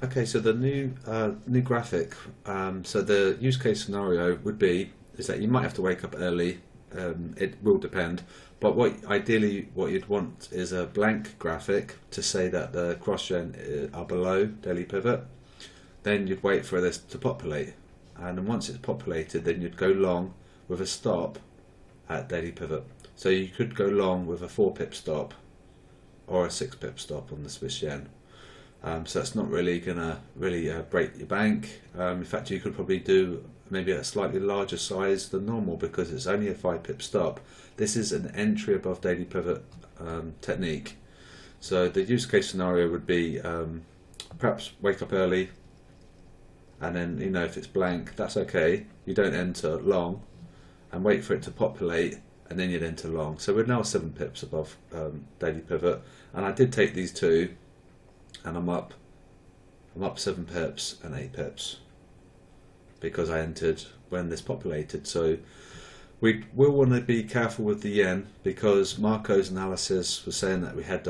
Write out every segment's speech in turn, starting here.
Okay, so the new graphic. So the use case scenario would be is that you might have to wake up early. It will depend, but what you'd want is a blank graphic to say that the cross yen are below daily pivot. Then you'd wait for this to populate, and then once it's populated, then you'd go long with a stop at daily pivot. So you could go long with a 4 pip stop or a 6 pip stop on the Swiss yen. So that's not really going to break your bank. In fact, you could probably do maybe a slightly larger size than normal because it's only a 5 pip stop. This is an entry above daily pivot technique. So the use case scenario would be perhaps wake up early, and then if it's blank, that's okay. You don't enter long, and wait for it to populate, and then you'd enter long. So we're now 7 pips above daily pivot, and I did take these two. And I'm up 7 pips and 8 pips because I entered when this populated. So we will want to be careful with the yen because Marco's analysis was saying that we had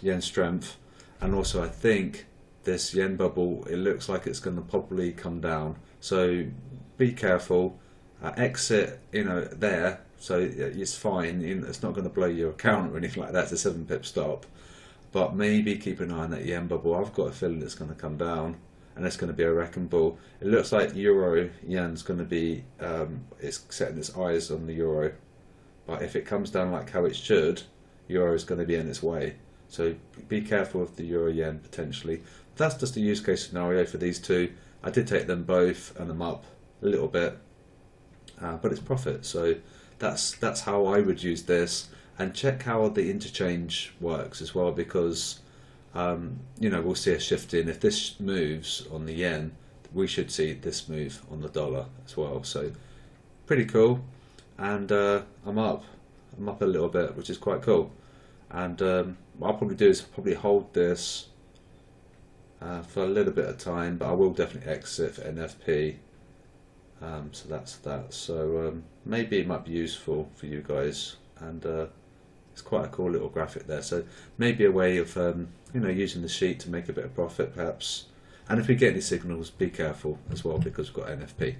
yen strength, and also I think this yen bubble, it looks like it's going to probably come down. So be careful. Exit, there. So it's fine. It's not going to blow your account or anything like that. It's a 7 pip stop. But maybe keep an eye on that yen bubble. I've got a feeling it's going to come down, and it's going to be a wrecking ball. It looks like euro yen's going to be, it's setting its eyes on the euro. But if it comes down like how it should, euro is going to be in its way. So be careful of the euro yen potentially. That's just a use case scenario for these two. I did take them both, and I'm up a little bit, but it's profit. So that's how I would use this. And check how the interchange works as well, because we'll see a shift in. If this moves on the yen, we should see this move on the dollar as well. So pretty cool. And I'm up a little bit, which is quite cool. And what I'll probably do is probably hold this for a little bit of time, but I will definitely exit for NFP. So that's that. So maybe it might be useful for you guys, and it's quite a cool little graphic there. So maybe a way of using the sheet to make a bit of profit perhaps. And if we get any signals, be careful as well because we've got NFP.